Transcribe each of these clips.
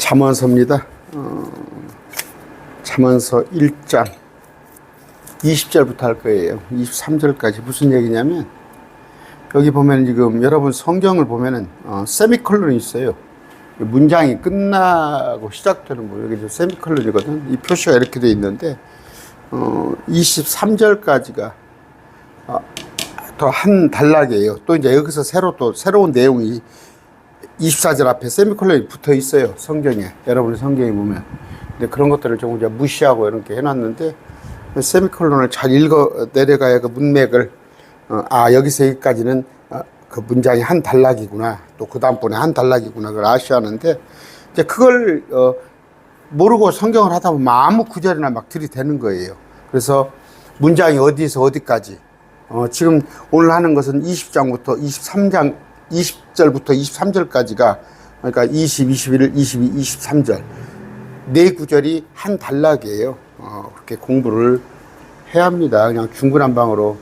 잠언서입니다. 잠언서 1장 20절부터 할 거예요. 23절까지 무슨 얘기냐면, 여기 보면 지금 여러분 성경을 보면은 세미콜론이 있어요. 문장이 끝나고 시작되는 거, 여기 세미콜론이거든. 이 표시가 이렇게 돼 있는데 23절까지가 더 한 단락이에요. 또 이제 여기서 또 새로운 내용이 24절 앞에 세미콜론이 붙어 있어요. 성경에, 여러분의 성경에 보면. 근데 그런 것들을 조금 이제 무시하고 이렇게 해놨는데, 세미콜론을 잘 읽어 내려가야 그 문맥을, 여기서 여기까지는 그 문장이 한 단락이구나, 또 그 다음번에 한 단락이구나, 그걸 아셔야 하는데, 이제 그걸 모르고 성경을 하다 보면 아무 구절이나 막 들이대는 거예요. 그래서 문장이 어디서 어디까지, 지금 오늘 하는 것은 20절부터 23절까지가, 그러니까 20, 21, 22, 23절. 네 구절이 한 단락이에요. 그렇게 공부를 해야 합니다. 그냥 중구난방으로,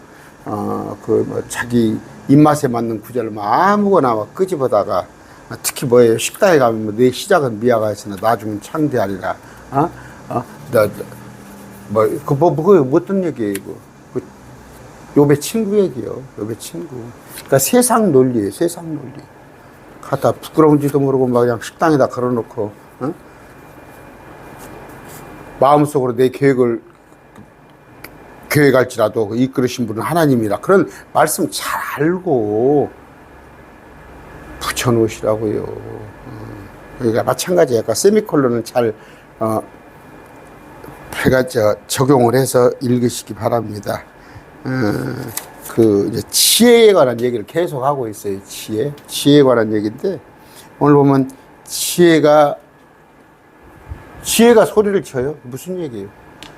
자기 입맛에 맞는 구절을 아무거나 막 끄집어다가, 특히 뭐예요? 식당에 가면 내 시작은 미아가 있으나 나중은 창대하리라. 그거 어떤 얘기예요, 이거? 욥의 친구 얘기요. 욥의 친구. 그러니까 세상 논리예요. 세상 논리. 갖다 부끄러운지도 모르고 막 그냥 식당에다 걸어놓고, 마음속으로 내 계획할지라도 이끌으신 분은 하나님이라. 그런 말씀 잘 알고 붙여놓으시라고요. 그러니까 마찬가지예요. 그러니까 세미콜론은 잘 적용을 해서 읽으시기 바랍니다. 이제 지혜에 관한 얘기를 계속 하고 있어요. 지혜에 관한 얘기인데, 오늘 보면 지혜가 소리를 쳐요. 무슨 얘기예요?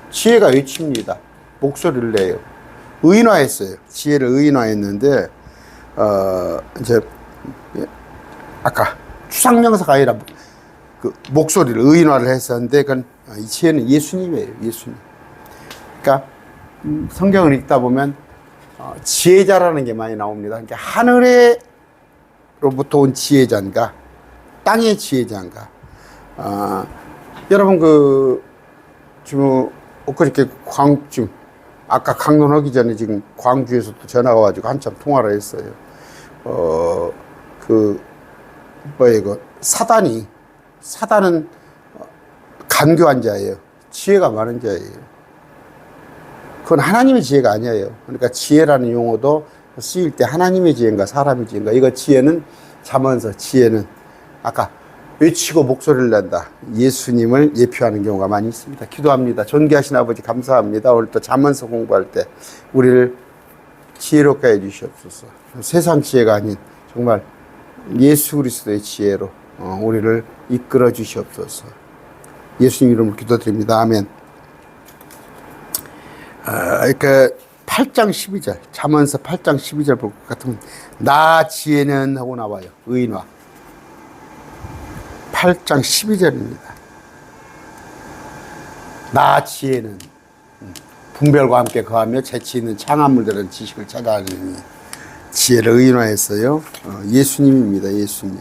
지혜가 외칩니다. 목소리를 내요. 의인화했어요. 지혜를 의인화했는데, 이제 아까 추상명사가 아니라 그 목소리를 의인화를 했었는데, 이 지혜는 예수님이에요. 예수님. 그러니까 성경을 읽다 보면 지혜자라는 게 많이 나옵니다. 그러니까 하늘에로부터 온 지혜자인가, 땅의 지혜자인가. 여러분 지금 엊그저께 아까 강론하기 전에 지금 광주에서 또 전화가 와가지고 한참 통화를 했어요. 사단은 간교한 자예요. 지혜가 많은 자예요. 그건 하나님의 지혜가 아니에요. 그러니까 지혜라는 용어도 쓰일 때 하나님의 지혜인가 사람의 지혜인가. 이거 지혜는 잠언서 지혜는 아까 외치고 목소리를 낸다. 예수님을 예표하는 경우가 많이 있습니다. 기도합니다. 존귀하신 아버지 감사합니다. 오늘 또 잠언서 공부할 때 우리를 지혜롭게 해주시옵소서. 세상 지혜가 아닌 정말 예수 그리스도의 지혜로 우리를 이끌어 주시옵소서. 예수님 이름으로 기도드립니다. 아멘. 그러니까 8장 12절, 잠언서 8장 12절 볼 것 같으면 나 지혜는 하고 나와요. 의인화. 8장 12절입니다. 나 지혜는 분별과 함께 거하며 재치 있는 창화물들은 지식을 찾아내니. 지혜를 의인화했어요. 예수님입니다. 예수님.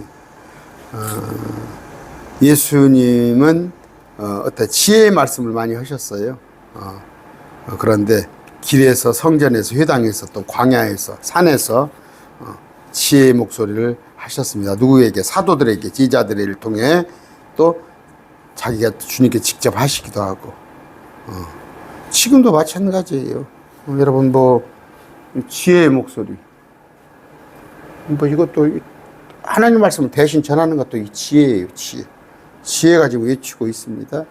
예수님은 어떤 지혜의 말씀을 많이 하셨어요. 그런데 길에서, 성전에서, 회당에서, 또 광야에서, 산에서 지혜의 목소리를 하셨습니다. 누구에게? 사도들에게, 제자들을 통해, 또 자기가 주님께 직접 하시기도 하고. 지금도 마찬가지예요. 여러분 지혜의 목소리, 이것도 하나님 말씀을 대신 전하는 것도 이 지혜예요. 지혜가 지금 외치고 있습니다.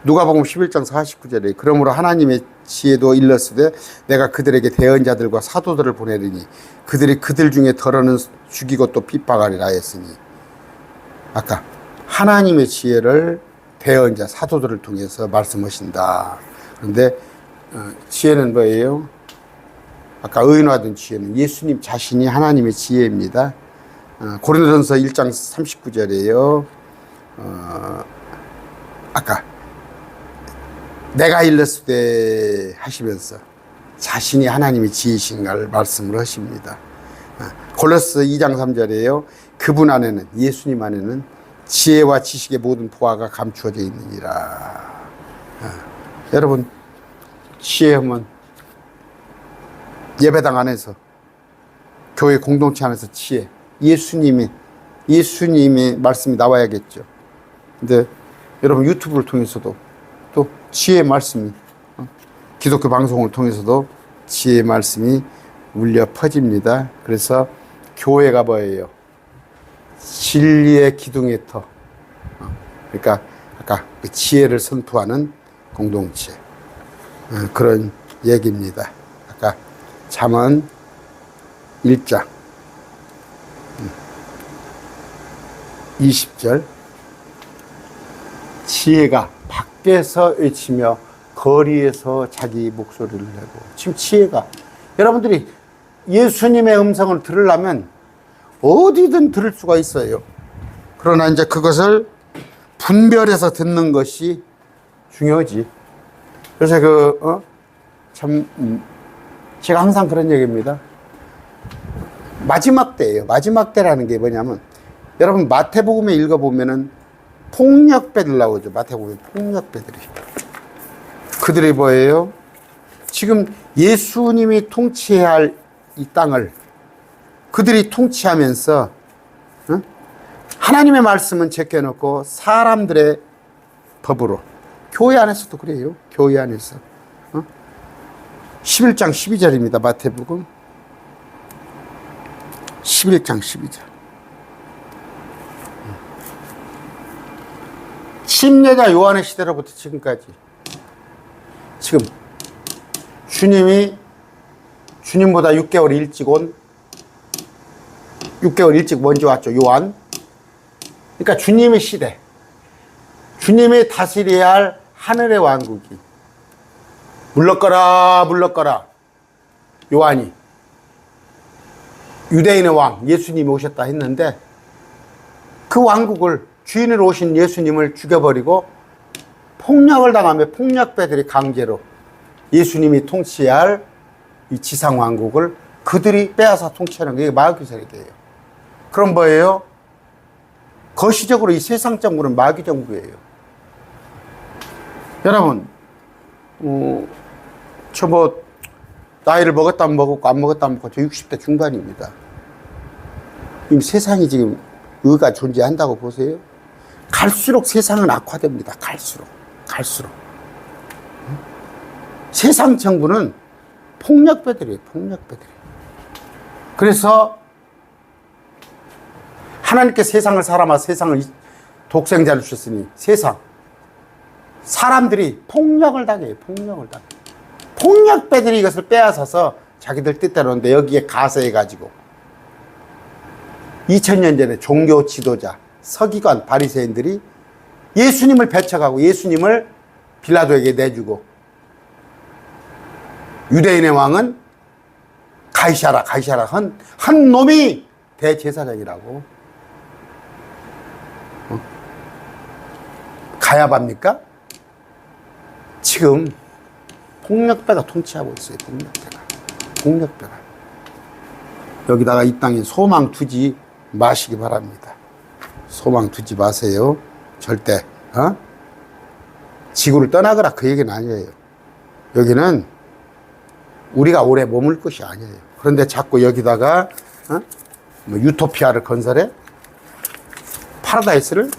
누가복음 11장 49절에 그러므로 하나님의 지혜도 일렀으되 내가 그들에게 대언자들과 사도들을 보내리니 그들이 그들 중에 덜어는 죽이고 또 핍박하리라 했으니. 아까 하나님의 지혜를 대언자 사도들을 통해서 말씀하신다. 그런데 지혜는 뭐예요? 아까 의인화된 지혜는 예수님 자신이 하나님의 지혜입니다. 고린도전서 1장 39절이에요. 아까 내가 일렀으되 하시면서 자신이 하나님의 지혜이신가를 말씀을 하십니다. 골로새 2장 3절이에요. 그분 안에는, 예수님 안에는 지혜와 지식의 모든 보화가 감추어져 있느니라. 여러분, 지혜하면 예배당 안에서, 교회 공동체 안에서 지혜, 예수님의 말씀이 나와야겠죠. 근데 여러분, 유튜브를 통해서도 또 지혜의 말씀이, 기독교 방송을 통해서도 지혜의 말씀이 울려 퍼집니다. 그래서 교회가 뭐예요? 진리의 기둥의 터. 그러니까 아까 그 지혜를 선포하는 공동체, 그런 얘기입니다. 아까 잠언 1장 20절, 지혜가 밖에서 외치며 거리에서 자기 목소리를 내고. 지금 지혜가, 여러분들이 예수님의 음성을 들으려면 어디든 들을 수가 있어요. 그러나 이제 그것을 분별해서 듣는 것이 중요하지. 그래서 제가 항상 그런 얘기입니다. 마지막 때예요. 마지막 때라는 게 뭐냐면, 여러분 마태복음에 읽어보면은 폭력배들 나오죠. 마태복음에 폭력배들이. 그들이 뭐예요? 지금 예수님이 통치해야 할 이 땅을 그들이 통치하면서 하나님의 말씀은 제껴놓고 사람들의 법으로, 교회 안에서도 그래요. 교회 안에서 11장 12절입니다. 마태복음 11장 12절. 침례자 요한의 시대로부터 지금까지, 지금 주님보다 6개월 일찍 먼저 왔죠. 요한. 그러니까 주님의 시대, 주님이 다스려야 할 하늘의 왕국이 물러거라 요한이 유대인의 왕 예수님이 오셨다 했는데, 그 왕국을, 주인으로 오신 예수님을 죽여버리고 폭력을 당하며 폭력배들이 강제로 예수님이 통치해야 할 이 지상 왕국을 그들이 빼앗아 통치하는 게 마귀 세력이에요. 그럼 뭐예요? 거시적으로 이 세상 정부는 마귀 정부예요. 여러분, 나이를 먹었다면 먹었고 안 먹었다면 먹었고, 저 60대 중반입니다. 이미 세상이 지금 의가 존재한다고 보세요? 갈수록 세상은 악화됩니다. 갈수록. 세상 정부는 폭력배들이에요. 그래서 하나님께 세상을 사람아 세상을 독생자를 주셨으니 사람들이 폭력을 당해요. 폭력배들이 이것을 빼앗아서 자기들 뜻대로 하는데, 여기에 가세해가지고 2000년 전에 종교 지도자, 서기관, 바리새인들이 예수님을 배척하고 예수님을 빌라도에게 내주고, 유대인의 왕은 가이사라 한 놈이 대제사장이라고. 가야바입니까? 지금 폭력배가 통치하고 있어요. 폭력배가. 여기다가 이 땅에 소망 두지 마시기 바랍니다. 소망 두지 마세요. 절대. 지구를 떠나거라 그 얘기는 아니에요. 여기는 우리가 오래 머물 것이 아니에요. 그런데 자꾸 여기다가 유토피아를 건설해? 파라다이스를?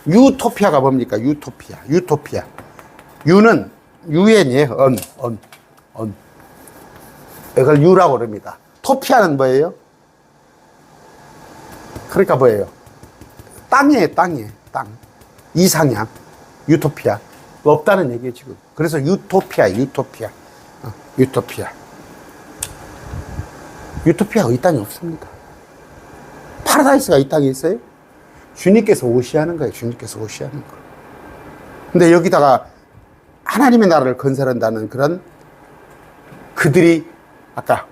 유토피아가 뭡니까? 유토피아. 유는 유엔이에요. 이걸 유라고 그럽니다. 토피아는 뭐예요? 그러니까 뭐예요? 땅이에요. 땅. 이상향. 유토피아. 없다는 얘기예요, 지금. 그래서 유토피아가 이 땅에 없습니다. 파라다이스가 이 땅에 있어요? 주님께서 오시하는 거예요. 근데 여기다가 하나님의 나라를 건설한다는 그런, 그들이 아까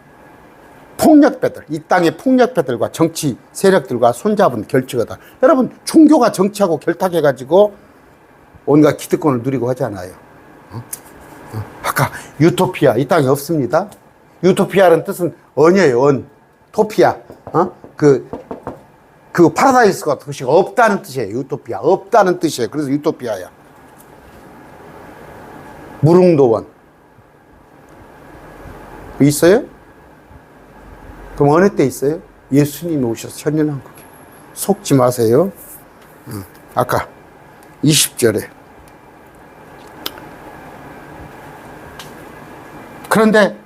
폭력배들, 이 땅의 폭력배들과 정치 세력들과 손잡은 결투거다. 여러분, 종교가 정치하고 결탁해가지고 온갖 기득권을 누리고 하잖아요. 아까 유토피아, 이 땅에 없습니다. 유토피아라는 뜻은 언이에요. 토피아. 그 그 파라다이스가 도시가 없다는 뜻이에요. 유토피아. 없다는 뜻이에요. 그래서 유토피아야. 무릉도원. 있어요? 그럼 어느 때 있어요? 예수님이 오셔서 천년왕국에. 속지 마세요. 아까 20절에. 그런데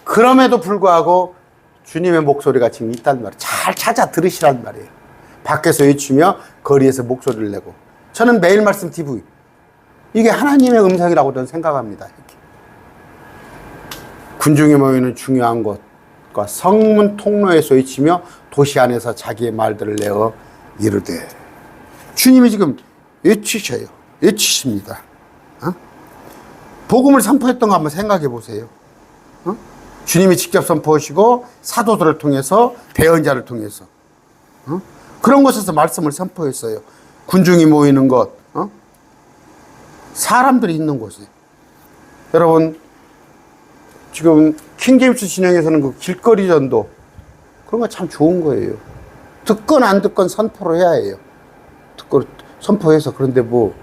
그럼에도 불구하고 주님의 목소리가 지금 있단 말이에요. 잘 찾아 들으시란 말이에요. 밖에서 외치며 거리에서 목소리를 내고. 저는 매일 말씀 TV. 이게 하나님의 음성이라고 저는 생각합니다. 이렇게. 군중이 모이는 중요한 곳과 성문 통로에서 외치며 도시 안에서 자기의 말들을 내어 이르되. 주님이 지금 외치셔요. 외치십니다. 복음을 선포했던 거 한번 생각해 보세요. 주님이 직접 선포하시고 사도들을 통해서 대언자를 통해서 그런 곳에서 말씀을 선포했어요. 군중이 모이는 곳, 사람들이 있는 곳에. 여러분 지금 킹제임스 진영에서는 그 길거리 전도 그런 거 참 좋은 거예요. 듣건 안 듣건 선포를 해야 해요. 듣고 선포해서. 그런데 뭐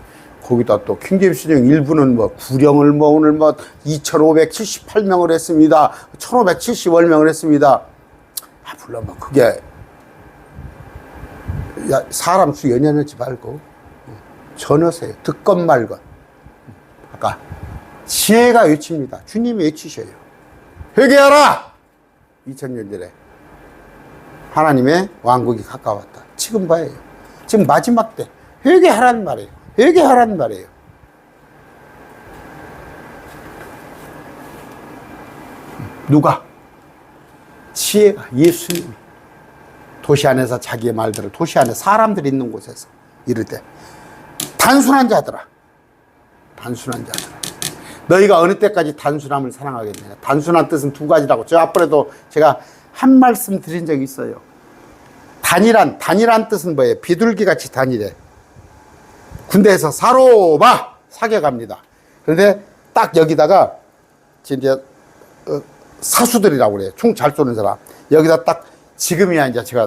거기다 또 킹제임스 진영 일부는 뭐 구령을 뭐 오늘 뭐 2,578명을 했습니다. 1,570월명을 했습니다. 물론 뭐 그게 사람 수 연연하지 말고 전하세요. 듣건 말건. 아까 지혜가 외칩니다. 주님이 외치셔요. 회개하라! 2000년 전에 하나님의 왕국이 가까웠다. 지금 봐요. 지금 마지막 때 회개하라는 말이에요. 회개하라는 말이에요. 누가? 지혜가, 예수님이 도시 안에서 자기의 말들을, 도시 안에 사람들이 있는 곳에서 이르되 단순한 자들아, 단순한 자들아, 너희가 어느 때까지 단순함을 사랑하겠느냐. 단순한 뜻은 두 가지라고 저 앞번에도 제가 한 말씀 드린 적이 있어요. 단일한 뜻은 뭐예요? 비둘기같이 단일해. 군대에서 사로바 사격합니다. 그런데 딱 여기다가 이제 사수들이라고 그래요. 총 잘 쏘는 사람. 여기다 딱 지금이야 이제 제가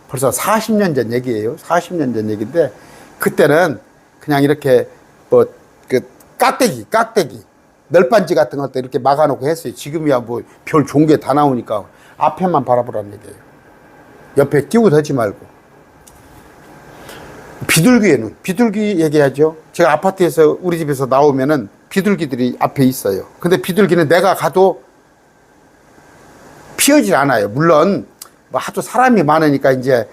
벌써 40년 전 얘기예요. 40년 전 얘기인데 그때는 그냥 이렇게 뭐 그 깍대기 널빤지 같은 것도 이렇게 막아놓고 했어요. 지금이야 뭐 별 좋은 게 다 나오니까 앞에만 바라보라는 얘기예요. 옆에 끼고 더지 말고. 비둘기에는 비둘기 얘기하죠. 제가 아파트에서 우리 집에서 나오면은 비둘기들이 앞에 있어요. 근데 비둘기는 내가 가도 피하지 않아요. 물론 뭐 하도 사람이 많으니까 이제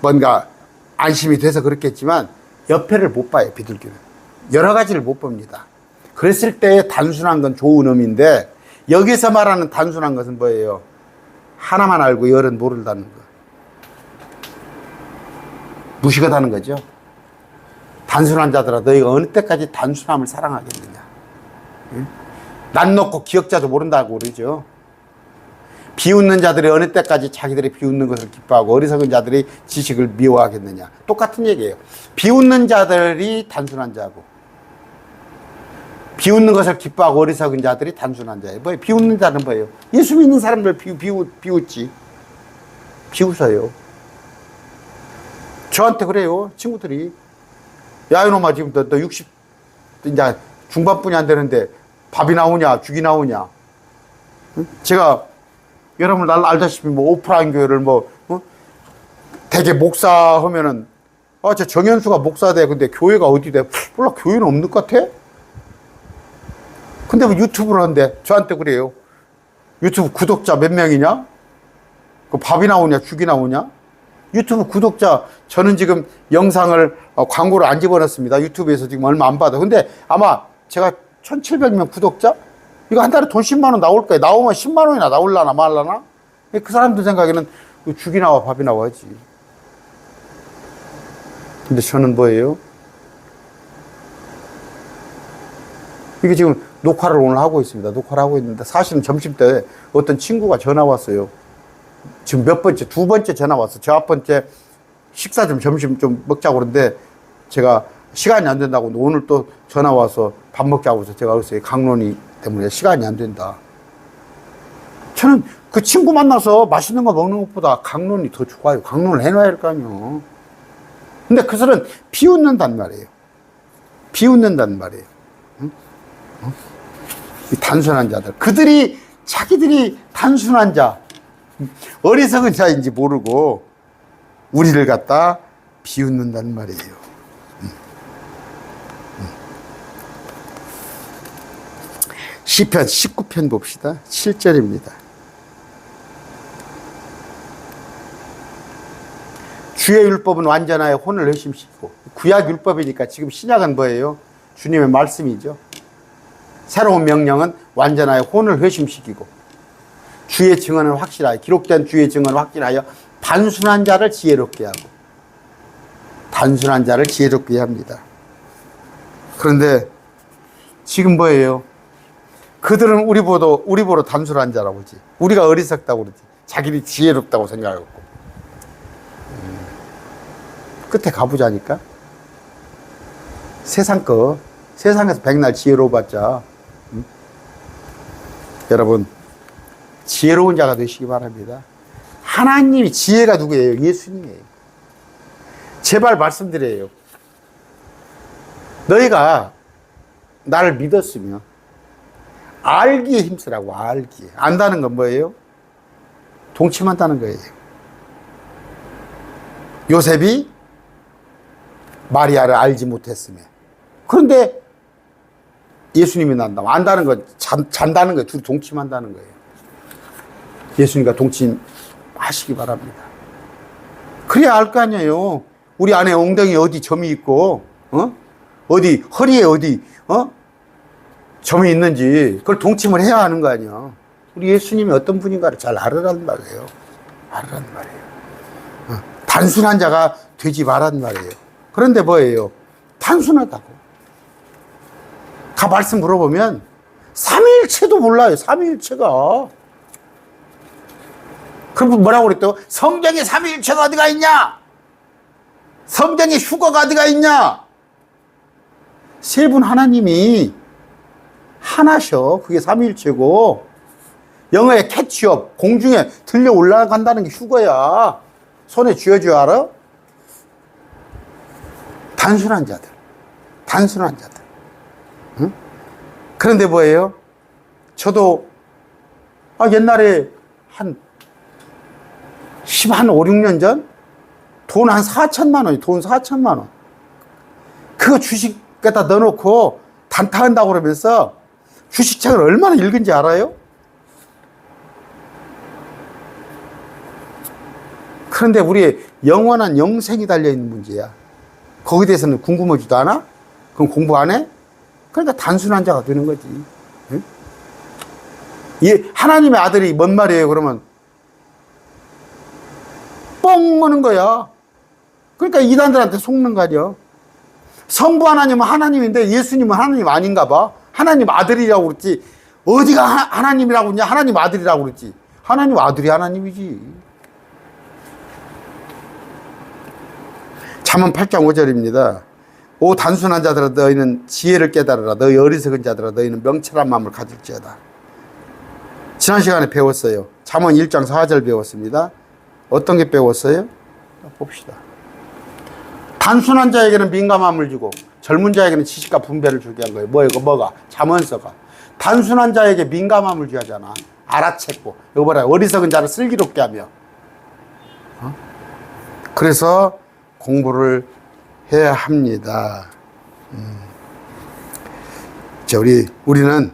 뭔가 안심이 돼서 그렇겠지만 옆에를 못 봐요. 비둘기는 여러 가지를 못 봅니다. 그랬을 때 단순한 건 좋은 의미인데 여기서 말하는 단순한 것은 뭐예요? 하나만 알고 열은 모른다는 거. 무식하다는 거죠. 단순한 자들아 너희가 어느 때까지 단순함을 사랑하겠느냐. 난 놓고 기억자도 모른다고 그러죠. 비웃는 자들이 어느 때까지 자기들이 비웃는 것을 기뻐하고 어리석은 자들이 지식을 미워하겠느냐. 똑같은 얘기예요. 비웃는 자들이 단순한 자고 비웃는 것을 기뻐하고 어리석은 자들이 단순한 자예요. 뭐예요? 비웃는 자는 뭐예요? 예수 믿는 사람들 비웃지. 비웃어요. 저한테 그래요. 친구들이. 야 이놈아 지금 너 60 이제 중반뿐이 안 되는데 밥이 나오냐 죽이 나오냐. 응? 제가 여러분 알다시피 뭐 오프라인 교회를 뭐 대개 목사 하면은 저 정현수가 목사 돼. 근데 교회가 어디 돼? 몰라. 교회는 없는 것 같아. 근데 뭐 유튜브를 하는데 저한테 그래요. 유튜브 구독자 몇 명이냐? 그 밥이 나오냐 죽이 나오냐? 유튜브 구독자 저는 지금 영상을 광고를 안 집어넣습니다. 유튜브에서 지금 얼마 안 받아. 근데 아마 제가 1700명 구독자? 이거 한 달에 돈 10만 원 나올 거예요. 나오면 10만 원이나 나올라나 말라나? 그 사람들 생각에는 죽이 나와 밥이 나와야지. 근데 저는 뭐예요? 이게 지금 녹화를 오늘 하고 있습니다. 녹화를 하고 있는데 사실은 점심때 어떤 친구가 전화 왔어요. 지금 몇 번째, 두 번째 전화 왔어. 저 앞번째 식사 좀 점심 좀 먹자고 그러는데 제가 시간이 안 된다고 오늘 또 전화 와서 밥 먹자고 해서 제가 그랬어요. 강론이 때문에 시간이 안 된다. 저는 그 친구 만나서 맛있는 거 먹는 것보다 강론이 더 좋아요. 강론을 해놔야 할 거 아니에요. 근데 그들은 비웃는단 말이에요. 비웃는단 말이에요. 응? 응? 이 단순한 자들. 그들이, 자기들이 단순한 자, 어리석은 자인지 모르고 우리를 갖다 비웃는단 말이에요. 시편 19편 봅시다. 7절입니다. 주의 율법은 완전하여 혼을 회심시키고, 구약 율법이니까 지금 신약은 뭐예요? 주님의 말씀이죠. 새로운 명령은 완전하여 혼을 회심시키고, 주의 증언은 확실하여, 기록된 주의 증언은 확실하여 단순한 자를 지혜롭게 하고, 단순한 자를 지혜롭게 합니다. 그런데 지금 뭐예요? 그들은 우리 보러 단순한 자라고 그러지. 우리가 어리석다고 그러지. 자기들이 지혜롭다고 생각하고. 끝에 가보자니까. 세상에서 백날 지혜로워봤자. 여러분, 지혜로운 자가 되시기 바랍니다. 하나님이, 지혜가 누구예요? 예수님이에요. 제발 말씀드려요. 너희가 나를 믿었으면 알기에 힘쓰라고. 알기에. 안다는 건 뭐예요? 동침한다는 거예요. 요셉이 마리아를 알지 못했으며, 그런데 예수님이 난다고. 안다는 건 잔다는 거예요. 둘이 동침한다는 거예요. 예수님과 동침하시기 바랍니다. 그래야 알 거 아니에요. 우리 안에 엉덩이 어디 점이 있고, 어디 허리에 어디 점이 있는지 그걸 동침을 해야 하는 거 아니야. 우리 예수님이 어떤 분인가를 잘 알으라는 말이에요. 알으라는 말이에요. 단순한 자가 되지 말란 말이에요. 그런데 뭐예요? 단순하다고. 가 말씀 물어보면 삼위일체도 몰라요. 삼위일체가. 그럼 뭐라고 그랬대요? 성경에 삼위일체가 어디가 있냐? 성경에 휴거가 어디가 있냐? 세 분 하나님이 하나셔. 그게 삼위일체고. 영어의 캐치업, 공중에 들려 올라간다는 게 휴거야. 손에 쥐어줘야 알아? 단순한 자들. 단순한 자들. 응? 그런데 뭐예요? 저도 옛날에 한 5, 6년 전 돈 한 4천만 원이, 돈 4천만 원. 그거 주식에다 넣어놓고 단타한다고 그러면서 주식책을 얼마나 읽은지 알아요? 그런데 우리의 영원한 영생이 달려있는 문제야. 거기에 대해서는 궁금하지도 않아? 그럼 공부 안 해? 그러니까 단순한 자가 되는 거지. 응? 이 하나님의 아들이 뭔 말이에요? 그러면 뻥 오는 거야. 그러니까 이단들한테 속는 거 아니야. 성부 하나님은 하나님인데 예수님은 하나님 아닌가 봐. 하나님 아들이라고 그랬지. 어디가 하나님이라고 그러냐? 하나님 아들이라고 그랬지. 하나님 아들이 하나님이지. 잠언 8장 5절입니다. 오 단순한 자들아 너희는 지혜를 깨달으라. 너희 어리석은 자들아 너희는 명철한 마음을 가질지어다. 지난 시간에 배웠어요. 잠언 1장 4절 배웠습니다. 어떤 게 배웠어요? 봅시다. 단순한 자에게는 민감함을 주고 젊은 자에게는 지식과 분별을 주게 한 거예요. 뭐가? 잠언서가. 단순한 자에게 민감함을 주잖아. 알아챘고. 이거 뭐라? 어리석은 자를 슬기롭게 하며. 그래서 공부를 해야 합니다. 자, 우리는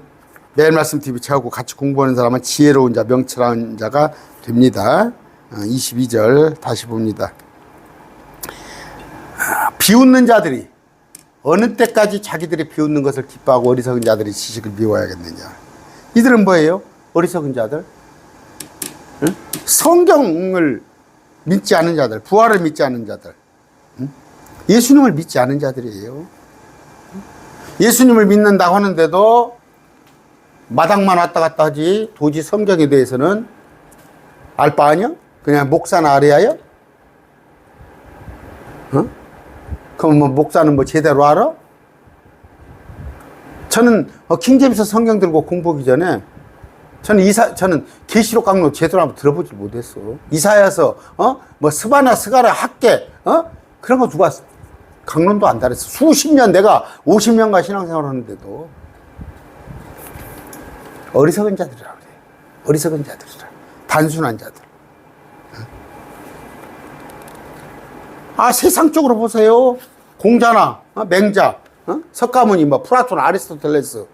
매일 말씀 TV 찾고 같이 공부하는 사람은 지혜로운 자, 명철한 자가 됩니다. 22절 다시 봅니다. 비웃는 자들이 어느 때까지 자기들이 비웃는 것을 기뻐하고 어리석은 자들이 지식을 미워하겠느냐. 이들은 뭐예요? 어리석은 자들. 응? 성경을 믿지 않은 자들, 부활을 믿지 않은 자들, 예수님을 믿지 않은 자들이에요. 예수님을 믿는다고 하는데도 마당만 왔다 갔다 하지 도저히 성경에 대해서는 알 바 아니야? 그냥 목사나 아래하여? 그럼 뭐 목사는 뭐 제대로 알아? 저는 킹제임스 성경 들고 공부하기 전에 저는 계시록 강론 제대로 한번 들어보질 못했어. 이사야서, 뭐 스바나, 스가랴, 학계, 그런 거 누가 강론도 안 달았어. 수십 년, 내가 50년간 신앙생활 하는데도. 어리석은 자들이라 그래. 어리석은 자들이라. 단순한 자들. 세상적으로 보세요. 공자나, 맹자, 석가모니, 뭐, 플라톤, 아리스토텔레스,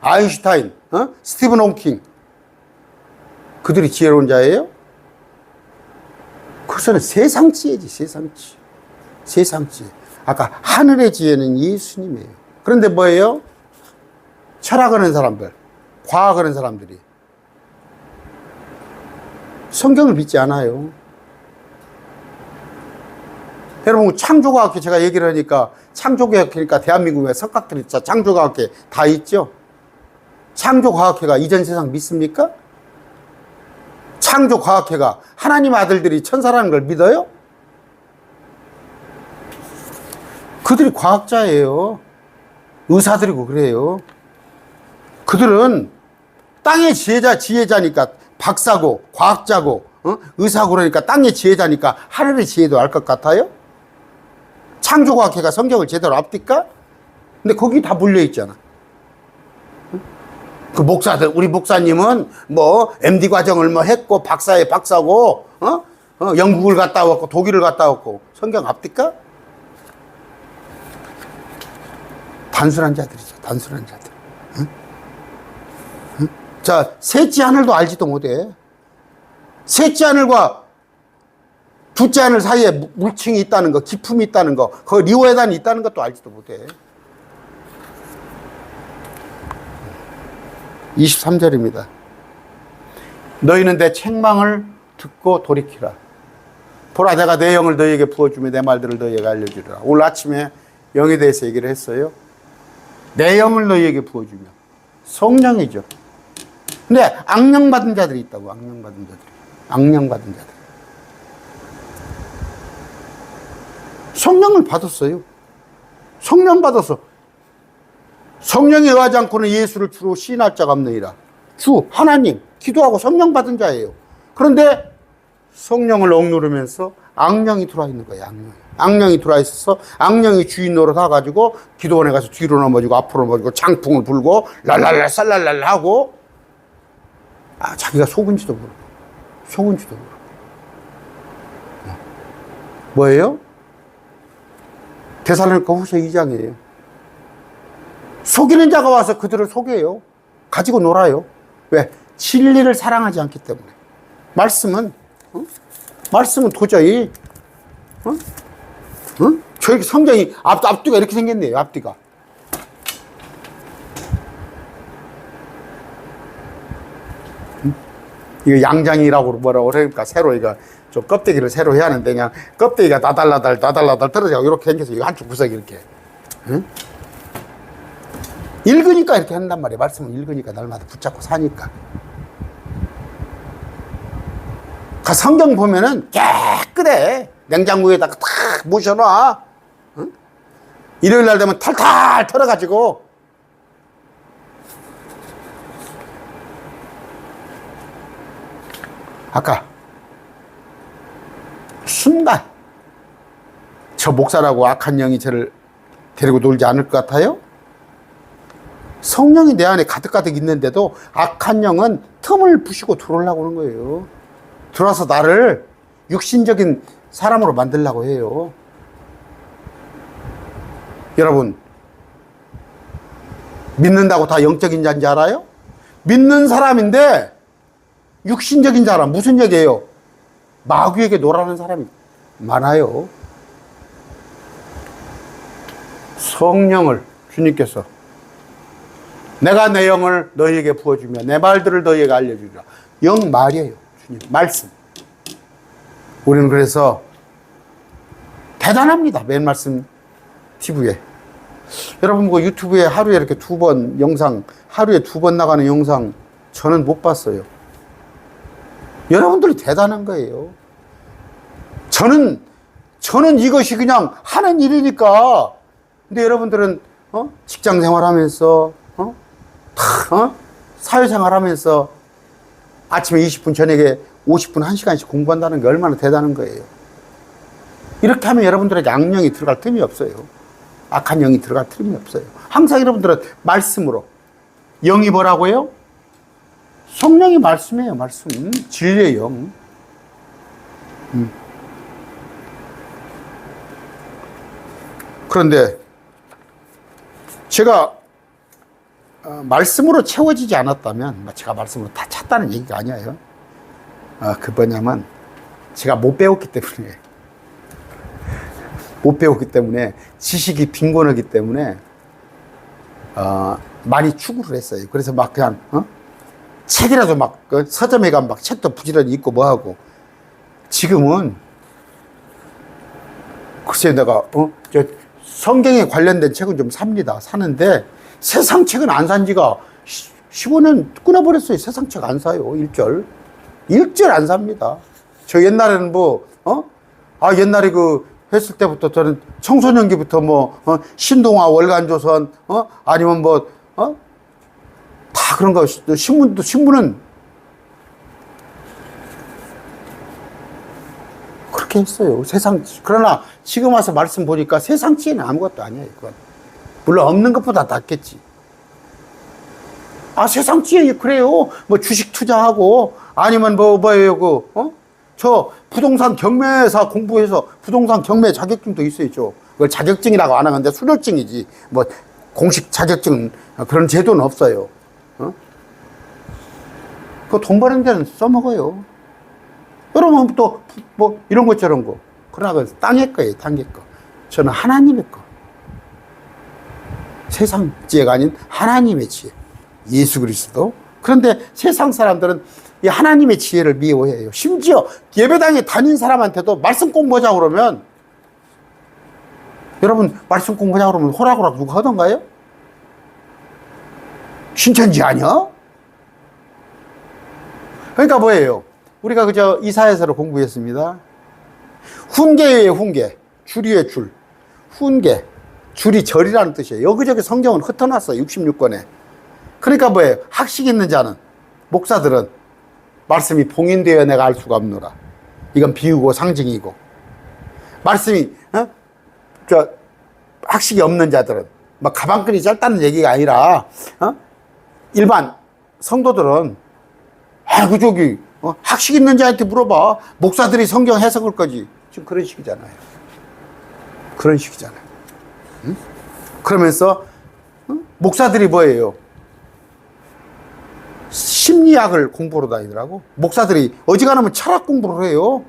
아인슈타인, 스티븐 호킹. 그들이 지혜로운 자예요? 그것은 세상 지혜지, 세상 지혜. 세상 지혜. 아까 하늘의 지혜는 예수님이에요. 그런데 뭐예요? 철학하는 사람들, 과학하는 사람들이 성경을 믿지 않아요. 여러분, 창조과학회 제가 얘기를 하니까 창조과학회니까 대한민국에 석학들이 있죠. 창조과학회 다 있죠. 창조과학회가 이전 세상 믿습니까? 창조과학회가 하나님 아들들이 천사라는 걸 믿어요? 그들이 과학자예요. 의사들이고 그래요. 그들은 땅의 지혜자니까 박사고 과학자고 의사고 그러니까 땅의 지혜자니까 하늘의 지혜도 알 것 같아요? 창조과학회가 성경을 제대로 압니까? 근데 거기 다 물려있잖아. 그 목사들, 우리 목사님은 뭐 MD 과정을 뭐 했고 박사의 박사고 영국을 갔다 왔고 독일을 갔다 왔고 성경 압니까? 단순한 자들이죠. 단순한 자들. 자, 셋째 하늘도 알지도 못해. 셋째 하늘과 둘째 하늘 사이에 물층이 있다는 거, 기품이 있다는 거, 그 리오에단이 있다는 것도 알지도 못해. 23절입니다. 너희는 내 책망을 듣고 돌이키라. 보라, 내가 내 영을 너희에게 부어주며 내 말들을 너희에게 알려주리라. 오늘 아침에 영에 대해서 얘기를 했어요. 내 영을 너희에게 부어주며. 성령이죠. 근데 악령받은 자들이 있다고. 악령받은 자들이. 악령받은 자들. 성령을 받았어요. 성령 받아서 성령에 의하지 않고는 예수를 주로 시인할 자가 없느니라. 주 하나님 기도하고 성령 받은 자예요. 그런데 성령을 억누르면서 악령이 들어와 있는 거예요. 악령이 들어와 있어서 악령이 주인 노릇 해가지고 기도원에 가서 뒤로 넘어지고 앞으로 넘어지고 장풍을 불고 랄랄라 쌀랄랄라 하고 자기가 속은지도 모르고 속은지도 모르고 뭐예요? 데살로니가 후서 2장이에요. 속이는 자가 와서 그들을 속여요. 가지고 놀아요. 왜? 진리를 사랑하지 않기 때문에. 말씀은 도저히, 저희 성경이 앞뒤가 이렇게 생겼네요. 앞뒤가. 이거 양장이라고 뭐라고 그러니까 새로 이거 좀 껍데기를 새로 해야 하는데 그냥 껍데기가 나달나달 떨어져 이렇게 생겨서 이거 한쪽 구석이 이렇게. 읽으니까 이렇게 한단 말이에요. 말씀을 읽으니까 날마다 붙잡고 사니까. 성경 보면은 깨끗해. 냉장고에다가 탁 모셔놔. 일요일 날 되면 탈탈 털어가지고. 아까 순간 저 목사라고 악한 영이 저를 데리고 놀지 않을 것 같아요? 성령이 내 안에 가득가득 있는데도 악한 영은 틈을 부시고 들어오려고 하는 거예요. 들어와서 나를 육신적인 사람으로 만들려고 해요. 여러분, 믿는다고 다 영적인 자인지 알아요? 믿는 사람인데 육신적인 사람, 무슨 얘기예요? 마귀에게 놀아는 사람이 많아요. 성령을 주님께서 내가 내 영을 너희에게 부어주며 내 말들을 너희에게 알려주리라. 영 말이에요. 주님 말씀. 우리는 그래서 대단합니다. 맨 말씀 TV에. 여러분 그 유튜브에 하루에 이렇게 하루에 2번 나가는 영상 저는 못 봤어요. 여러분들이 대단한 거예요. 저는 이것이 그냥 하는 일이니까. 근데 여러분들은 직장 생활하면서 사회생활하면서 아침에 20분, 저녁에 50분, 1시간씩 공부한다는 게 얼마나 대단한 거예요. 이렇게 하면 여러분들에게 악령이 들어갈 틈이 없어요. 악한 영이 들어갈 틈이 없어요. 항상 여러분들은 말씀으로. 영이 뭐라고요? 성령이 말씀이에요. 말씀. 진리의 영. 그런데 제가 말씀으로 채워지지 않았다면, 제가 말씀으로 다 찼다는 얘기가 아니에요. 그 뭐냐면 제가 못 배웠기 때문에 지식이 빈곤하기 때문에 많이 추구를 했어요. 그래서 막 그냥 책이라도 막 서점에 가면 막 책도 부지런히 읽고 뭐하고. 지금은 글쎄 내가 저 성경에 관련된 책은 좀 삽니다. 사는데 세상 책은 안 산 지가 15년 끊어버렸어요. 세상 책 안 사요. 1절 안 삽니다. 저 옛날에는 옛날에 했을 때부터 저는 청소년기부터 신동아, 월간조선, 아니면 다 그런 거, 신문은 그렇게 했어요. 그러나 지금 와서 말씀 보니까 세상 지혜는 아무것도 아니에요. 그건. 물론 없는 것보다 낫겠지. 세상 지혜, 그래요. 주식 투자하고, 아니면 저 부동산 경매사 공부해서 부동산 경매 자격증도 있어요. 그걸 자격증이라고 안 하는데 수료증이지. 공식 자격증, 그런 제도는 없어요. 그거 돈 버는 데는 써먹어요. 여러분 또, 이런 거 저런 거. 그러나 그건 땅의 거예요, 땅의 거. 저는 하나님의 거. 세상 지혜가 아닌 하나님의 지혜. 예수 그리스도. 그런데 세상 사람들은 이 하나님의 지혜를 미워해요. 심지어 예배당에 다닌 사람한테도 말씀 공부하자고 그러면, 여러분 말씀 공부하자고 그러면 호락호락 누가 하던가요? 신천지 아니야? 그러니까 뭐예요? 우리가 그저 이사야서를 공부했습니다. 훈계예요, 훈계. 줄이에요, 줄. 훈계. 줄이 절이라는 뜻이에요. 여기저기 성경은 흩어놨어요, 66권에. 그러니까 뭐예요? 학식 있는 자는, 목사들은 말씀이 봉인되어 내가 알 수가 없노라. 이건 비유고 상징이고. 말씀이, 학식이 없는 자들은, 가방끈이 짧다는 얘기가 아니라, 일반 성도들은, 학식 있는 자한테 물어봐. 목사들이 성경 해석할 거지. 지금 그런 식이잖아요. 그런 식이잖아요. 응? 그러면서, 목사들이 뭐예요? 심리학을 공부로 다니더라고. 목사들이 어지간하면 철학 공부를 해요.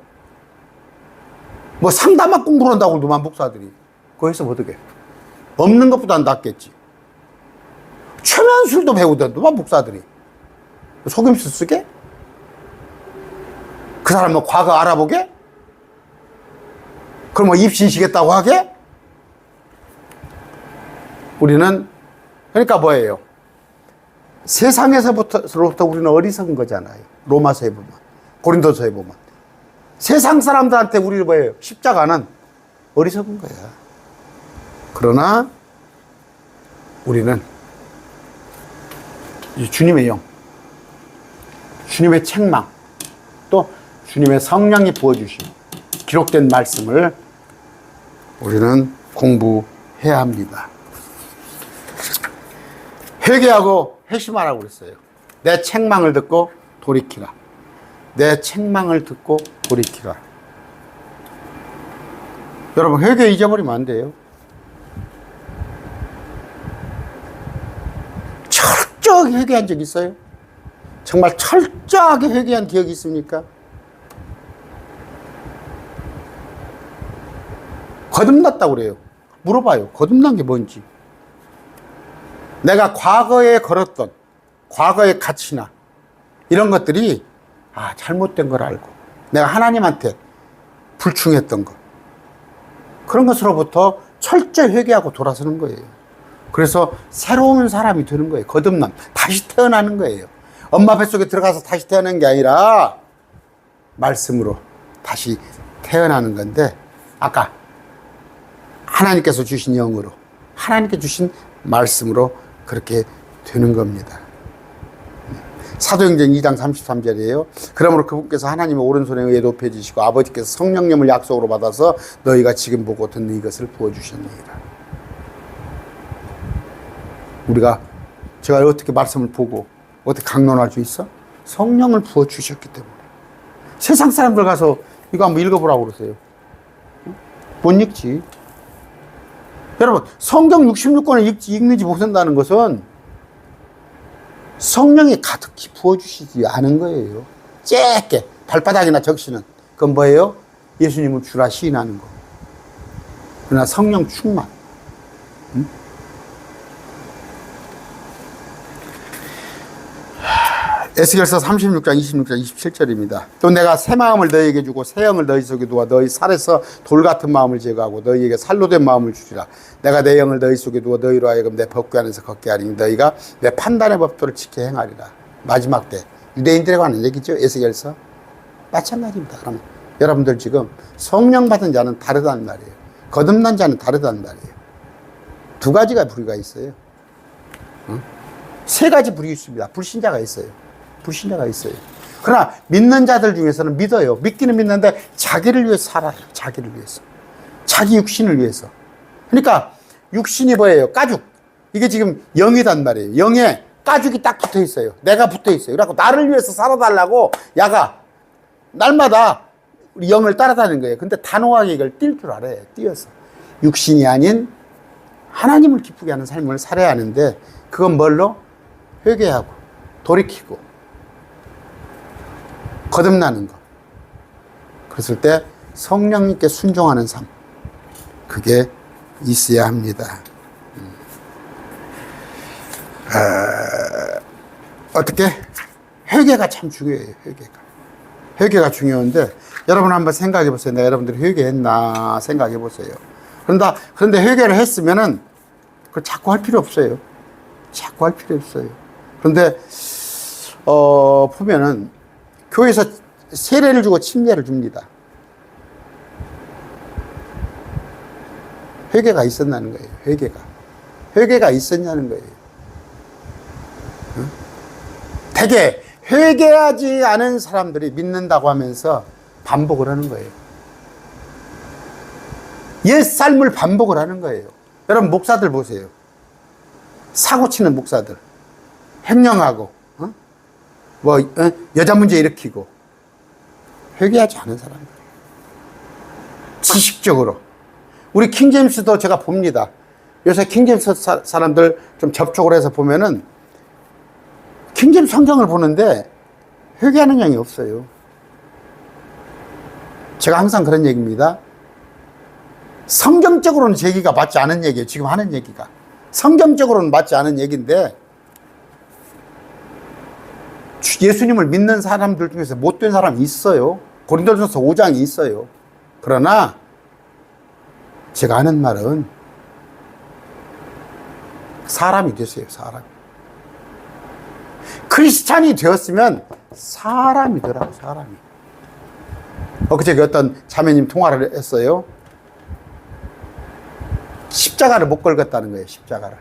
상담학 공부를 한다고 그러더만, 목사들이. 거기서 어떻게? 없는 것보다 낫겠지. 최면술도 배우던데만, 목사들이. 속임수 쓰게? 그 사람 과거 알아보게? 그럼 입신시겠다고 하게? 우리는, 그러니까 뭐예요? 세상에서부터 우리는 어리석은 거잖아요. 로마서에 보면, 고린도서에 보면. 세상 사람들한테 우리를 뭐예요? 십자가는 어리석은 거야. 그러나 우리는 주님의 영, 주님의 책망, 또 주님의 성령이 부어주신 기록된 말씀을 우리는 공부해야 합니다. 회개하고 회심하라고 그랬어요. 내 책망을 듣고 돌이키라. 내 책망을 듣고 돌이키라. 여러분, 회개 잊어버리면 안 돼요. 철저하게 회개한 적 있어요? 정말 철저하게 회개한 기억이 있습니까? 거듭났다고 그래요. 물어봐요. 거듭난 게 뭔지. 내가 과거에 걸었던 과거의 가치나 이런 것들이 잘못된 걸 알고 내가 하나님한테 불충했던 것, 그런 것으로부터 철저히 회개하고 돌아서는 거예요. 그래서 새로운 사람이 되는 거예요. 거듭남, 다시 태어나는 거예요. 엄마 뱃속에 들어가서 다시 태어나는 게 아니라 말씀으로 다시 태어나는 건데, 아까 하나님께서 주신 영으로, 하나님께 주신 말씀으로 그렇게 되는 겁니다. 사도행전 2장 33절이에요. 그러므로 그분께서 하나님의 오른손에 의해 높여지시고 아버지께서 성령님을 약속으로 받아서 너희가 지금 보고 듣는 이것을 부어주셨느니라. 제가 어떻게 말씀을 보고 어떻게 강론할 수 있어? 성령을 부어주셨기 때문에. 세상 사람들 가서 이거 한번 읽어보라고 그러세요. 못 읽지. 여러분, 성경 66권을 읽는지 못한다는 것은 성령이 가득히 부어주시지 않은 거예요. 쬐게 발바닥이나 적시는. 그건 뭐예요? 예수님을 주라 시인하는 거. 그러나 성령 충만. 응? 에스겔서 36장 26장 27절입니다. 또 내가 새 마음을 너희에게 주고 새 영을 너희 속에 두어 너희 살에서 돌 같은 마음을 제거하고 너희에게 살로 된 마음을 주리라. 내가 내 영을 너희 속에 두어 너희로 하여금 내 법궤 안에서 걷게 하리니 너희가 내 판단의 법도를 지켜 행하리라. 마지막 때 유대인들에 관한 얘기죠. 에스겔서. 마찬가지입니다. 그럼 여러분들 지금 성령 받은 자는 다르다는 말이에요. 거듭난 자는 다르다는 말이에요. 두 가지가 부류가 있어요. 세 가지 부류 있습니다. 불신자가 있어요. 불신자가 있어요. 그러나 믿는 자들 중에서는 믿어요. 믿기는 믿는데 자기를 위해서 살아요. 자기를 위해서. 자기 육신을 위해서. 그러니까 육신이 뭐예요? 가죽. 이게 지금 영이단 말이에요. 영에 가죽이 딱 붙어 있어요. 내가 붙어 있어요. 그래갖고 나를 위해서 살아달라고 야가 날마다 우리 영을 따라다니는 거예요. 근데 단호하게 이걸 뛸 줄 알아요. 뛰어서. 육신이 아닌 하나님을 기쁘게 하는 삶을 살아야 하는데 그건 뭘로? 회개하고 돌이키고 거듭나는 것. 그랬을 때 성령님께 순종하는 삶. 그게 있어야 합니다. 어떻게? 회개가 참 중요해요. 회개가 중요한데 여러분 한번 생각해 보세요. 내가 여러분들이 회개했나 생각해 보세요. 그런데 회개를 했으면은 그걸 자꾸 할 필요 없어요. 자꾸 할 필요 없어요. 그런데 보면은 교회에서 세례를 주고 침례를 줍니다. 회개가 있었냐는 거예요. 회개가 있었냐는 거예요. 되게 회개하지 않은 사람들이 믿는다고 하면서 반복을 하는 거예요. 옛 삶을 반복을 하는 거예요. 여러분 목사들 보세요. 사고치는 목사들. 횡령하고 여자 문제 일으키고 회개하지 않은 사람들. 지식적으로. 우리 킹제임스도 제가 봅니다. 요새 킹제임스 사람들 좀 접촉을 해서 보면은 킹제임스 성경을 보는데 회개하는 양이 없어요. 제가 항상 그런 얘기입니다. 성경적으로는 제 얘기가 맞지 않은 얘기예요. 지금 하는 얘기가. 성경적으로는 맞지 않은 얘기인데 예수님을 믿는 사람들 중에서 못된 사람이 있어요. 고린도전서 5장이 있어요. 그러나 제가 하는 말은 사람이 됐어요. 사람. 크리스찬이 되었으면 사람이더라고. 사람이. 엊그제 어떤 자매님 통화를 했어요. 십자가를 못 걸겠다는 거예요. 십자가를.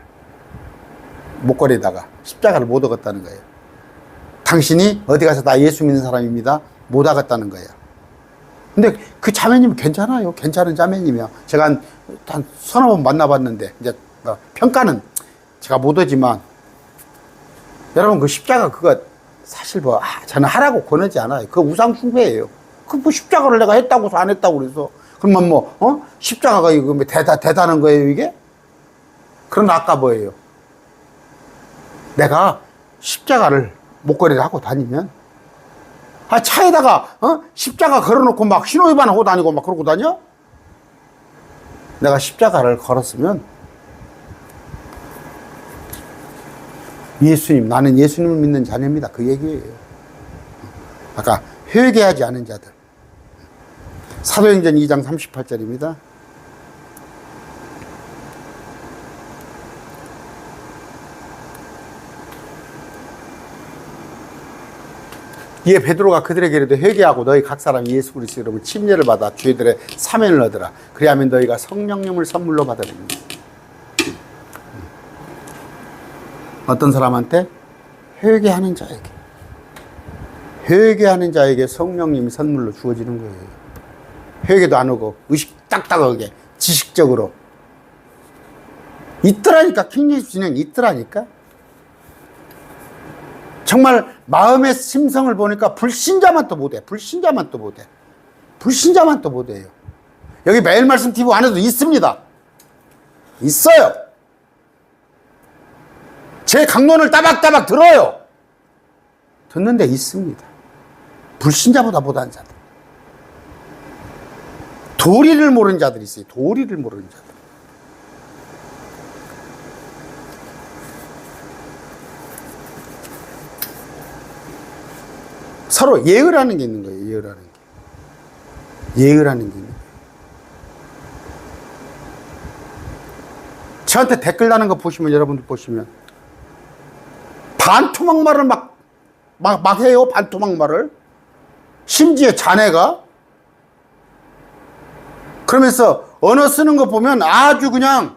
목걸이에다가 십자가를 못 얻었다는 거예요. 당신이 어디 가서 나 예수 믿는 사람입니다. 못 하겠다는 거예요. 근데 그 자매님은 괜찮아요. 괜찮은 자매님이요. 제가 한 서너 번 만나봤는데, 이제 평가는 제가 못 하지만, 여러분 그 십자가 그거 사실 저는 하라고 권하지 않아요. 그거 우상숭배예요. 그 뭐 십자가를 내가 했다고 해서 안 했다고 그래서. 그러면 십자가가 이거 대단한 거예요, 이게? 그럼 아까 뭐예요? 내가 십자가를 목걸이를 하고 다니면 차에다가 십자가 걸어놓고 막 신호위반 하고 다니고 막 그러고 다녀? 내가 십자가를 걸었으면 나는 예수님을 믿는 자녀입니다. 그 얘기예요. 아까 회개하지 않은 자들. 사도행전 2장 38절입니다. 이에 베드로가 그들에게 이르되 회개하고 너희 각 사람이 예수 그리스도 이름으로 침례를 받아 죄들의 사면을 얻으라. 그리하면 너희가 성령님을 선물로 받으리니. 어떤 사람한테? 회개하는 자에게. 회개하는 자에게 성령님이 선물로 주어지는 거예요. 회개도 안 하고 의식 딱딱하게 지식적으로 있더라니까. 킹제임스 진행 있더라니까. 정말 마음의 심성을 보니까 불신자만 또 못해. 불신자만 또 못해. 불신자만 또 못해요. 여기 매일 말씀 TV 안에도 있습니다. 있어요. 제 강론을 따박따박 들어요. 듣는데 있습니다. 불신자보다 못한 자들. 도리를 모르는 자들이 있어요. 도리를 모르는 자들. 서로 예의라는 게 있는 거예요. 예의라는 게. 예의라는 게 있는 거예요. 저한테 댓글 다는 거 보시면, 여러분들 보시면 반토막말을 막 해요. 반토막말을. 심지어 자네가. 그러면서 언어 쓰는 거 보면 아주 그냥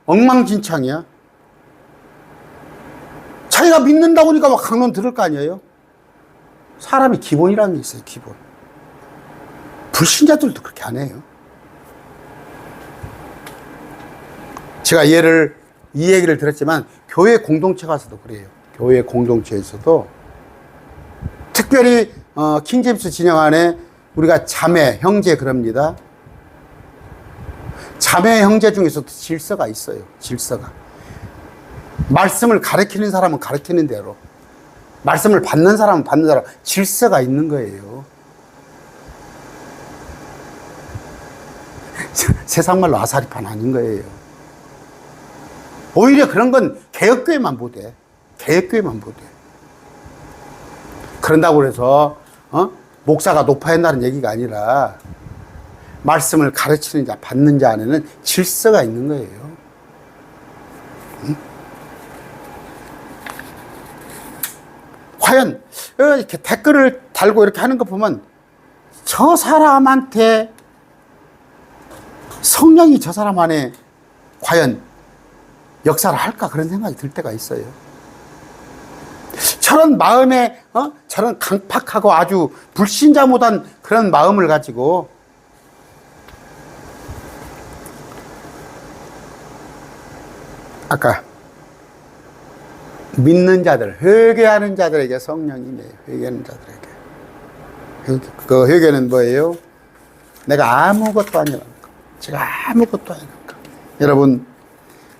엉망진창이야. 자기가 믿는다고 하니까 막 강론 들을 거 아니에요. 사람이 기본이라는 게 있어요. 기본. 불신자들도 그렇게 안 해요. 제가 이 얘기를 들었지만 교회 공동체 가서도 그래요. 교회 공동체에서도 특별히 킹제임스 진영 안에 우리가 자매, 형제 그럽니다. 자매, 형제 중에서도 질서가 있어요. 질서가. 말씀을 가르치는 사람은 가르치는 대로, 말씀을 받는 사람은 받는 대로 질서가 있는 거예요. 세상 말로 아사리판 아닌 거예요. 오히려 그런 건 개혁교회만 못해. 개혁교회만 못해. 그런다고 해서 목사가 높아야 한다는 얘기가 아니라 말씀을 가르치는 자, 받는 자 안에는 질서가 있는 거예요. 응? 과연 이렇게 댓글을 달고 이렇게 하는 거 보면 저 사람한테 성령이 저 사람 안에 과연 역사를 할까 그런 생각이 들 때가 있어요. 저런 마음에 저런 강팍하고 아주 불신자 못한 그런 마음을 가지고 아까 믿는 자들, 회개하는 자들에게 성령이 임해요. 회개하는 자들에게. 그 회개는 뭐예요? 내가 아무것도 아니라는 거. 제가 아무것도 아니라는 거. 여러분,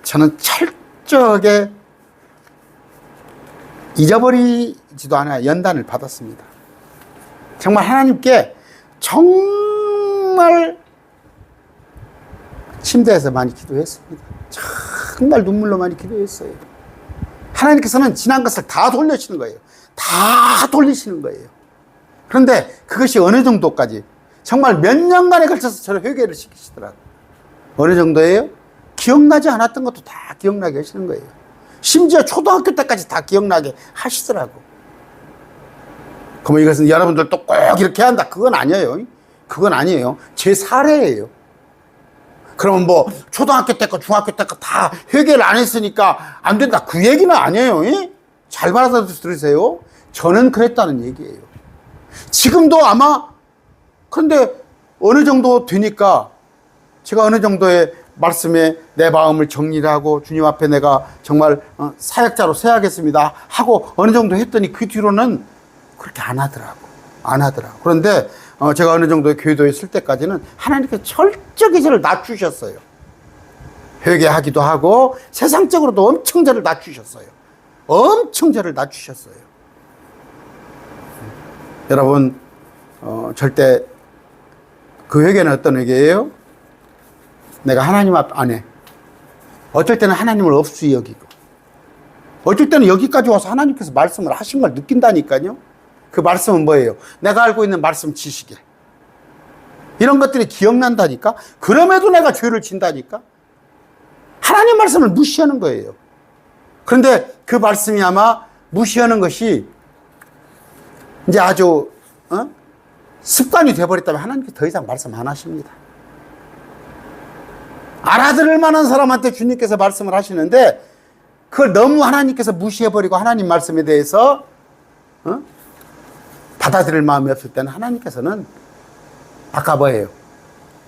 저는 철저하게 잊어버리지도 않아요. 연단을 받았습니다. 정말 하나님께 정말 침대에서 많이 기도했습니다. 정말 눈물로 많이 기도했어요. 하나님께서는 지난 것을 다 돌려주시는 거예요. 다 돌리시는 거예요. 그런데 그것이 어느 정도까지, 정말 몇 년간에 걸쳐서 저를 회개를 시키시더라고요. 어느 정도예요? 기억나지 않았던 것도 다 기억나게 하시는 거예요. 심지어 초등학교 때까지 다 기억나게 하시더라고. 그러면 이것은 여러분들도 꼭 이렇게 한다, 그건 아니에요. 그건 아니에요. 제 사례예요. 그러면 뭐 초등학교 때 거 중학교 때 거 다 회개를 안 했으니까 안 된다, 그 얘기는 아니에요. 잘 받아서 들으세요. 저는 그랬다는 얘기예요. 지금도 아마, 그런데 어느 정도 되니까 제가 어느 정도의 말씀에 내 마음을 정리를 하고 주님 앞에 내가 정말 사역자로 서야겠습니다 하고 어느 정도 했더니 그 뒤로는 그렇게 안 하더라고. 안 하더라고. 그런데 제가 어느 정도 교회도에 있을 때까지는 하나님께서 철저히 저를 낮추셨어요. 회개하기도 하고 세상적으로도 엄청 저를 낮추셨어요. 엄청 저를 낮추셨어요. 여러분, 절대 그 회개는 어떤 회개예요? 내가 하나님 앞 안에 어쩔 때는 하나님을 없이 여기고 어쩔 때는 여기까지 와서 하나님께서 말씀을 하신 걸 느낀다니까요. 그 말씀은 뭐예요? 내가 알고 있는 말씀 지식에 이런 것들이 기억난다니까. 그럼에도 내가 죄를 진다니까. 하나님 말씀을 무시하는 거예요. 그런데 그 말씀이 아마 무시하는 것이 이제 아주 습관이 돼버렸다면 하나님께 더 이상 말씀 안 하십니다. 알아들을 만한 사람한테 주님께서 말씀을 하시는데 그걸 너무 하나님께서 무시해버리고 하나님 말씀에 대해서 받아들일 마음이 없을 때는 하나님께서는 아까 뭐예요?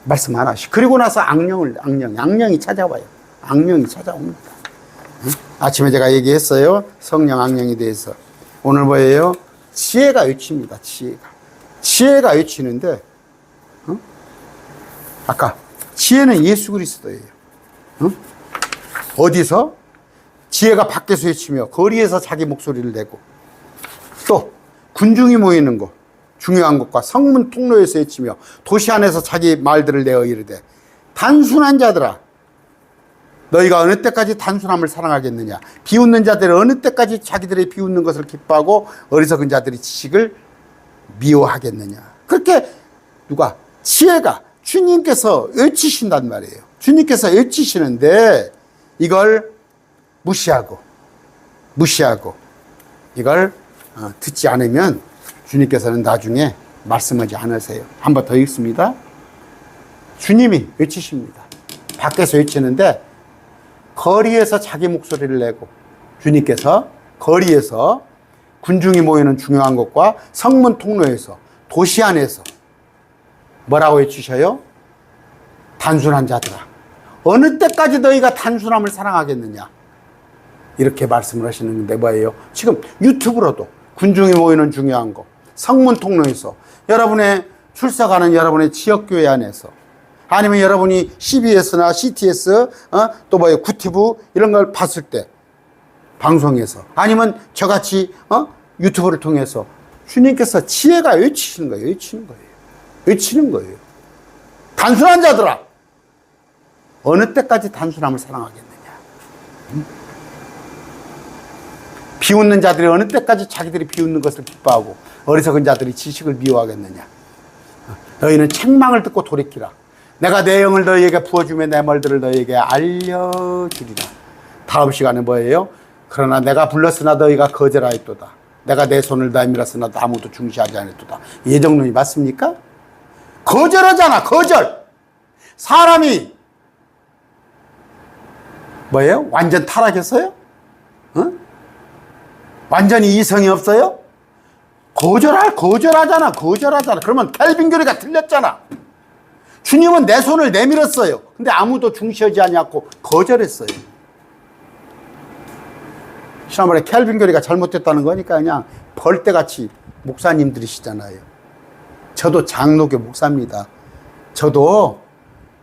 말씀 안 하시. 그리고 나서 악령이 찾아와요. 악령이 찾아옵니다. 응? 아침에 제가 얘기했어요. 성령 악령에 대해서. 오늘 뭐예요? 지혜가 외칩니다. 지혜가 외치는데, 응? 아까 지혜는 예수 그리스도예요. 응? 어디서? 지혜가 밖에서 외치며 거리에서 자기 목소리를 내고, 또 군중이 모이는 곳, 중요한 것과 성문 통로에서 외치며 도시 안에서 자기 말들을 내어 이르되, 단순한 자들아 너희가 어느 때까지 단순함을 사랑하겠느냐. 비웃는 자들이 어느 때까지 자기들의 비웃는 것을 기뻐하고 어리석은 자들이 지식을 미워하겠느냐. 그렇게 누가? 지혜가 주님께서 외치신단 말이에요. 주님께서 외치시는데 이걸 무시하고 이걸 듣지 않으면 주님께서는 나중에 말씀하지 않으세요. 한 번 더 읽습니다. 주님이 외치십니다. 밖에서 외치는데 거리에서 자기 목소리를 내고, 주님께서 거리에서 군중이 모이는 중요한 곳과 성문 통로에서 도시 안에서 뭐라고 외치셔요? 단순한 자들아 어느 때까지 너희가 단순함을 사랑하겠느냐. 이렇게 말씀을 하시는데 뭐예요? 지금 유튜브로도 군중이 모이는 중요한 곳, 성문 통로에서, 여러분의 출석하는 여러분의 지역교회 안에서, 아니면 여러분이 CBS나 CTS, 또 뭐예요? 구티브 이런 걸 봤을 때, 방송에서, 아니면 저같이, 유튜브를 통해서 주님께서 지혜가 외치시는 거예요. 외치는 거예요. 단순한 자들아, 어느 때까지 단순함을 사랑하겠느냐. 비웃는 자들이 어느 때까지 자기들이 비웃는 것을 기뻐하고 어리석은 자들이 지식을 미워하겠느냐. 너희는 책망을 듣고 돌이키라. 내가 내 영을 너희에게 부어주며 내 말들을 너희에게 알려주리라. 다음 시간에 뭐예요? 그러나 내가 불렀으나 너희가 거절하였도다. 내가 내 손을 내밀었으나 아무도 중시하지 않았도다. 예정론이 맞습니까? 거절하잖아. 거절. 사람이 뭐예요? 완전 타락했어요? 응? 완전히 이성이 없어요? 거절하잖아. 그러면 켈빈 교리가 틀렸잖아. 주님은 내 손을 내밀었어요. 근데 아무도 중시하지 않았고 거절했어요. 지난번에 켈빈 교리가 잘못됐다는 거니까 그냥 벌떼같이 목사님들이시잖아요. 저도 장로교 목사입니다. 저도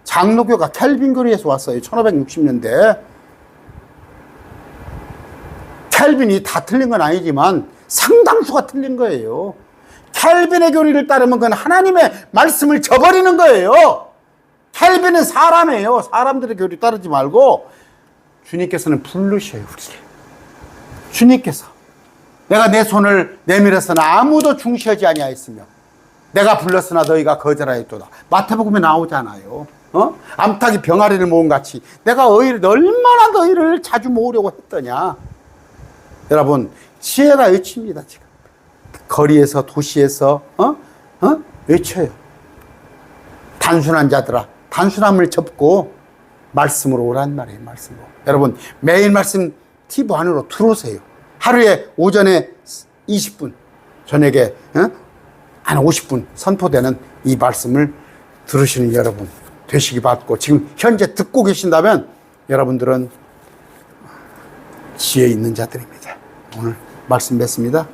장로교가 켈빈 교리에서 왔어요. 1560년대. 켈빈이 다 틀린 건 아니지만 상당수가 틀린 거예요. 켈빈의 교리를 따르면 그건 하나님의 말씀을 저버리는 거예요. 켈빈은 사람이에요. 사람들의 교리 따르지 말고 주님께서는 부르셔요. 우리를. 주님께서 내가 내 손을 내밀었으나 아무도 중시하지 아니하였으며 내가 불렀으나 너희가 거절하였도다. 마태복음에 나오잖아요. 암탉이 병아리를 모은 같이 내가 얼마나 너희를 자주 모으려고 했더냐. 여러분, 지혜가 외칩니다. 지금 거리에서, 도시에서 외쳐요. 단순한 자들아, 단순함을 접고 말씀으로 오란 말이에요. 말씀으로. 여러분, 매일 말씀 TV 안으로 들어오세요. 하루에 오전에 20분, 저녁에 한 50분 선포되는 이 말씀을 들으시는 여러분 되시기 바라고, 지금 현재 듣고 계신다면 여러분들은 지혜 있는 자들입니다. 오늘 말씀 맺습니다.